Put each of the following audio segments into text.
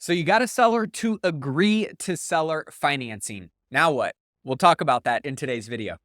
So you got a seller to agree to seller financing. Now what? We'll talk about that in today's video.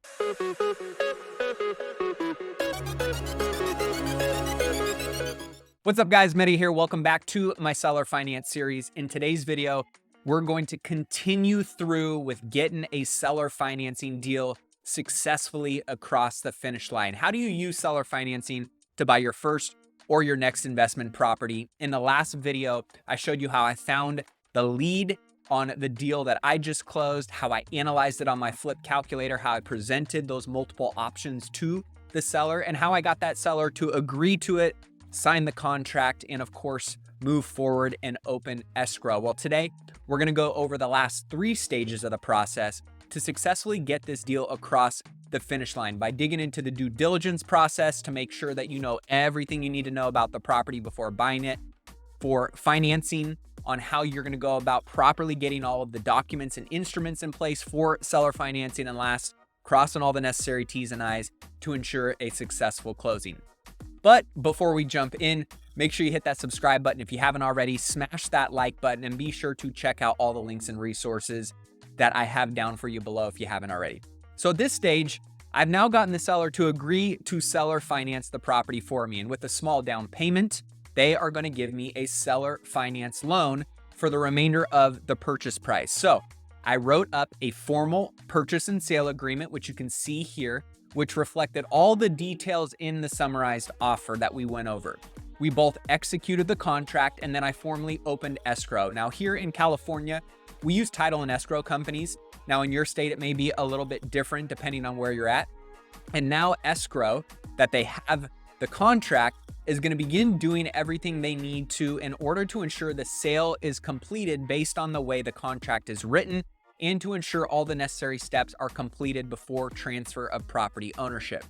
What's up guys, Mehdi here. Welcome back to my seller finance series. In today's video, we're going to continue through with getting a seller financing deal successfully across the finish line. How do you use seller financing to buy your first or your next investment property? In the last video, I showed you how I found the lead on the deal that I just closed, how I analyzed it on my flip calculator, how I presented those multiple options to the seller, and how I got that seller to agree to it, sign the contract, and of course, move forward and open escrow. Well, today we're gonna go over the last 3 stages of the process to successfully get this deal across the finish line by digging into the due diligence process to make sure that you know everything you need to know about the property before buying it, for financing, on how you're going to go about properly getting all of the documents and instruments in place for seller financing, and last, crossing all the necessary T's and I's to ensure a successful closing. But before we jump in, make sure you hit that subscribe button if you haven't already, smash that like button, and be sure to check out all the links and resources that I have down for you below if you haven't already. So at this stage, I've now gotten the seller to agree to seller finance the property for me, and with a small down payment, they are going to give me a seller finance loan for the remainder of the purchase price. So I wrote up a formal purchase and sale agreement, which you can see here, which reflected all the details in the summarized offer that we went over. We both executed the contract, and then I formally opened escrow. Now here in California, we use title and escrow companies. Now in your state, it may be a little bit different depending on where you're at. And now escrow, that they have the contract, is going to begin doing everything they need to in order to ensure the sale is completed based on the way the contract is written, and to ensure all the necessary steps are completed before transfer of property ownership.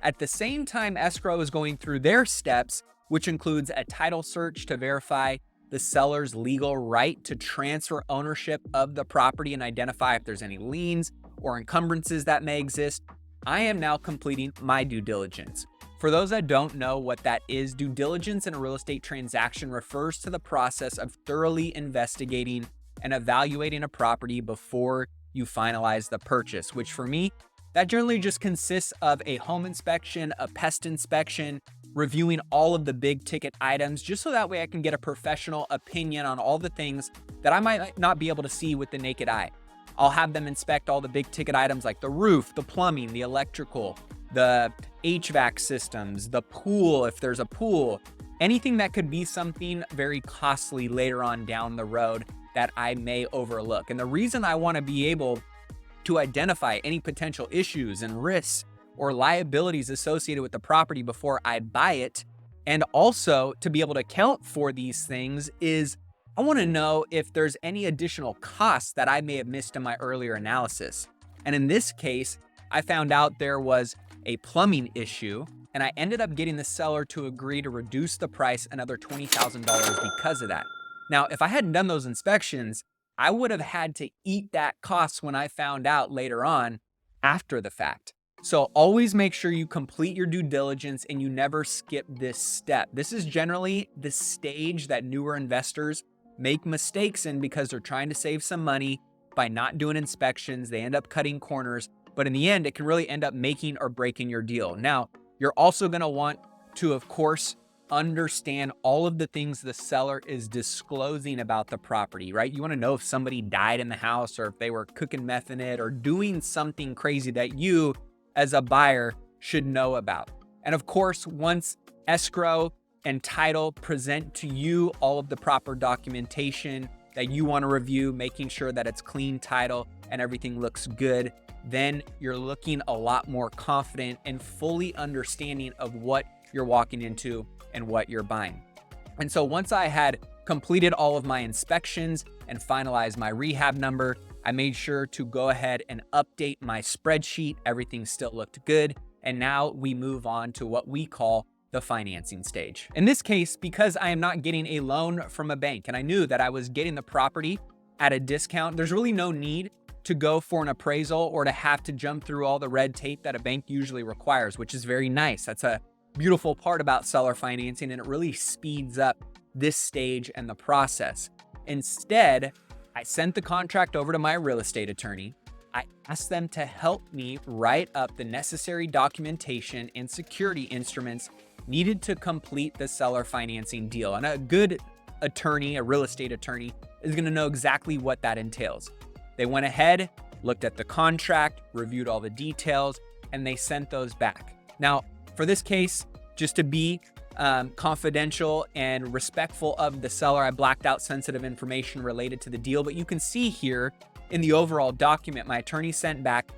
At the same time, escrow is going through their steps, which includes a title search to verify the seller's legal right to transfer ownership of the property and identify if there's any liens or encumbrances that may exist. I am now completing my due diligence. For those that don't know what that is, due diligence in a real estate transaction refers to the process of thoroughly investigating and evaluating a property before you finalize the purchase, which for me, that generally just consists of a home inspection, a pest inspection, reviewing all of the big ticket items, just so that way I can get a professional opinion on all the things that I might not be able to see with the naked eye. I'll have them inspect all the big ticket items like the roof, the plumbing, the electrical, the HVAC systems, the pool, if there's a pool, anything that could be something very costly later on down the road that I may overlook. And the reason I want to be able to identify any potential issues and risks or liabilities associated with the property before I buy it, and also to be able to account for these things, is I want to know if there's any additional costs that I may have missed in my earlier analysis. And in this case, I found out there was a plumbing issue, and I ended up getting the seller to agree to reduce the price another $20,000 because of that. Now, if I hadn't done those inspections, I would have had to eat that cost when I found out later on after the fact. So always make sure you complete your due diligence and you never skip this step. This is generally the stage that newer investors make mistakes in because they're trying to save some money by not doing inspections. They end up cutting corners, but in the end, it can really end up making or breaking your deal. Now, you're also going to want to, of course, understand all of the things the seller is disclosing about the property, right? You want to know if somebody died in the house, or if they were cooking meth in it, or doing something crazy that you as a buyer should know about. And of course, once escrow and title present to you all of the proper documentation that you want to review, making sure that it's clean title and everything looks good, then you're looking a lot more confident and fully understanding of what you're walking into and what you're buying. And so once I had completed all of my inspections and finalized my rehab number, I made sure to go ahead and update my spreadsheet. Everything still looked good. And now we move on to what we call the financing stage. In this case, because I am not getting a loan from a bank and I knew that I was getting the property at a discount, there's really no need to go for an appraisal or to have to jump through all the red tape that a bank usually requires, which is very nice. That's a beautiful part about seller financing, and it really speeds up this stage and the process. Instead, I sent the contract over to my real estate attorney. I asked them to help me write up the necessary documentation and security instruments needed to complete the seller financing deal. And a good attorney, a real estate attorney, is going to know exactly what that entails. They went ahead, looked at the contract, reviewed all the details, and they sent those back. Now, for this case, just to be confidential and respectful of the seller, I blacked out sensitive information related to the deal, but you can see here in the overall document, my attorney sent back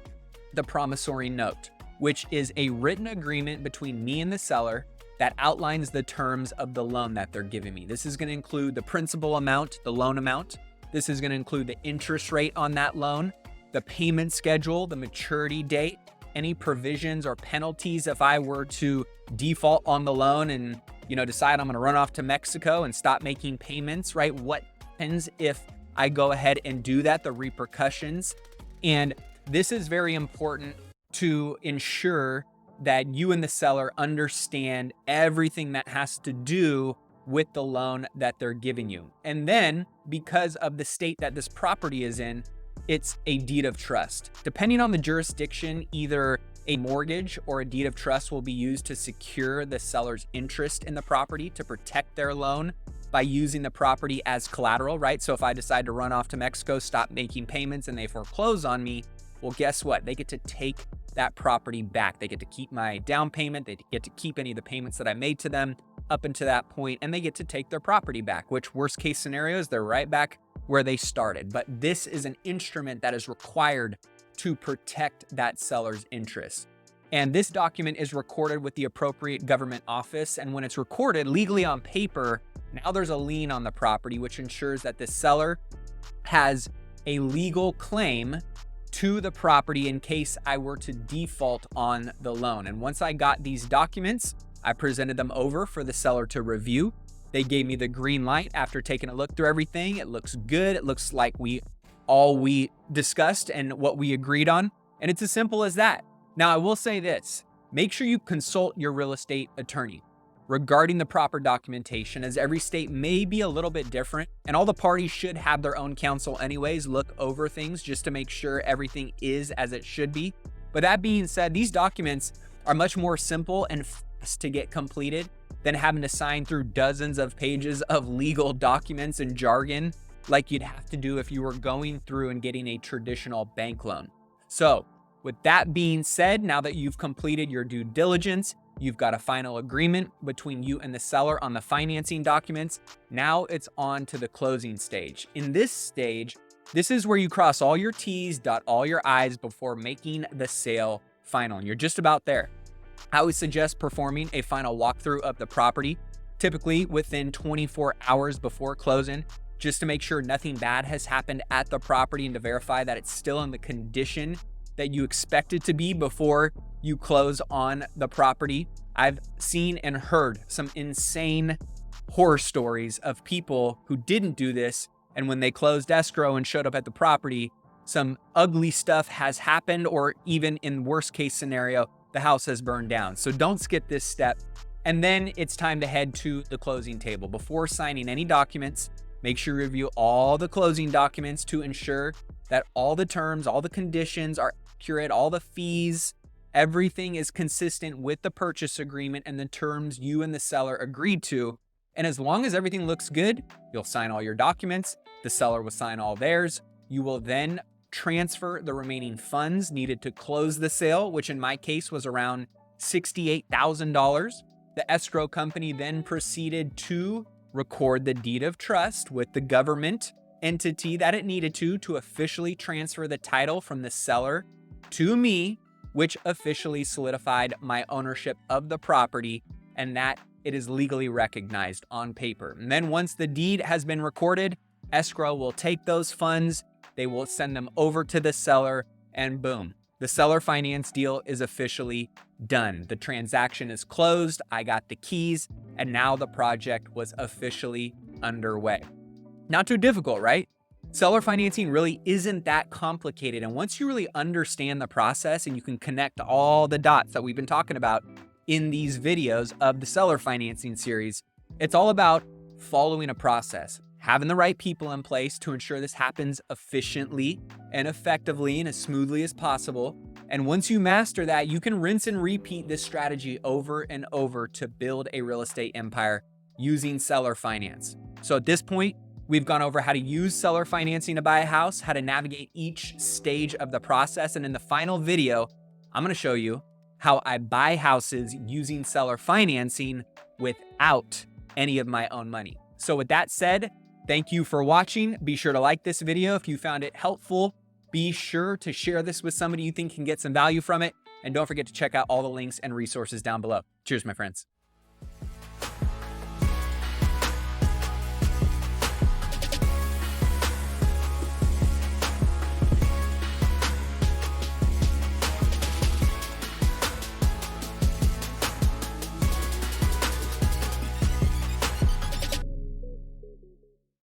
the promissory note, which is a written agreement between me and the seller that outlines the terms of the loan that they're giving me. This is going to include the principal amount, the loan amount. This is going to include the interest rate on that loan, the payment schedule, the maturity date, any provisions or penalties if I were to default on the loan and, decide I'm going to run off to Mexico and stop making payments, right? What happens if I go ahead and do that, the repercussions. And this is very important to ensure that you and the seller understand everything that has to do with the loan that they're giving you. And then, because of the state that this property is in, it's a deed of trust. Depending on the jurisdiction, either a mortgage or a deed of trust will be used to secure the seller's interest in the property to protect their loan by using the property as collateral, right? So if I decide to run off to Mexico, stop making payments, and they foreclose on me, well, guess what? They get to take that property back. They get to keep my down payment. They get to keep any of the payments that I made to them up until that point, and they get to take their property back, which worst case scenario is they're right back where they started. But this is an instrument that is required to protect that seller's interest. And this document is recorded with the appropriate government office. And when it's recorded legally on paper, now there's a lien on the property, which ensures that the seller has a legal claim to the property in case I were to default on the loan. And once I got these documents, I presented them over for the seller to review. They gave me the green light after taking a look through everything. It looks good. It looks like we discussed and what we agreed on. And it's as simple as that. Now, I will say this, make sure you consult your real estate attorney regarding the proper documentation, as every state may be a little bit different, and all the parties should have their own counsel anyways, look over things just to make sure everything is as it should be. But that being said, these documents are much more simple and fast to get completed than having to sign through dozens of pages of legal documents and jargon like you'd have to do if you were going through and getting a traditional bank loan. So with that being said, now that you've completed your due diligence, you've got a final agreement between you and the seller on the financing documents. Now it's on to the closing stage. In this stage, this is where you cross all your T's, dot all your I's before making the sale final. And you're just about there. I would suggest performing a final walkthrough of the property, typically within 24 hours before closing, just to make sure nothing bad has happened at the property and to verify that it's still in the condition that you expect it to be before you close on the property. I've seen and heard some insane horror stories of people who didn't do this, and when they closed escrow and showed up at the property, some ugly stuff has happened, or even in worst case scenario, the house has burned down. So don't skip this step. And then it's time to head to the closing table. Before signing any documents, make sure you review all the closing documents to ensure that all the terms, all the conditions are accurate, all the fees, everything is consistent with the purchase agreement and the terms you and the seller agreed to. And as long as everything looks good, you'll sign all your documents. The seller will sign all theirs. You will then transfer the remaining funds needed to close the sale, which in my case was around $68,000. The escrow company then proceeded to record the deed of trust with the government entity that it needed to officially transfer the title from the seller to me, which officially solidified my ownership of the property and that it is legally recognized on paper. And then once the deed has been recorded, escrow will take those funds, they will send them over to the seller, and boom, the seller finance deal is officially done. The transaction is closed, I got the keys, and now the project was officially underway. Not too difficult, right? Seller financing really isn't that complicated. And once you really understand the process and you can connect all the dots that we've been talking about in these videos of the seller financing series, it's all about following a process, having the right people in place to ensure this happens efficiently and effectively and as smoothly as possible. And once you master that, you can rinse and repeat this strategy over and over to build a real estate empire using seller finance. So at this point, we've gone over how to use seller financing to buy a house, how to navigate each stage of the process. And in the final video, I'm going to show you how I buy houses using seller financing without any of my own money. So with that said, thank you for watching. Be sure to like this video if you found it helpful. Be sure to share this with somebody you think can get some value from it. And don't forget to check out all the links and resources down below. Cheers, my friends.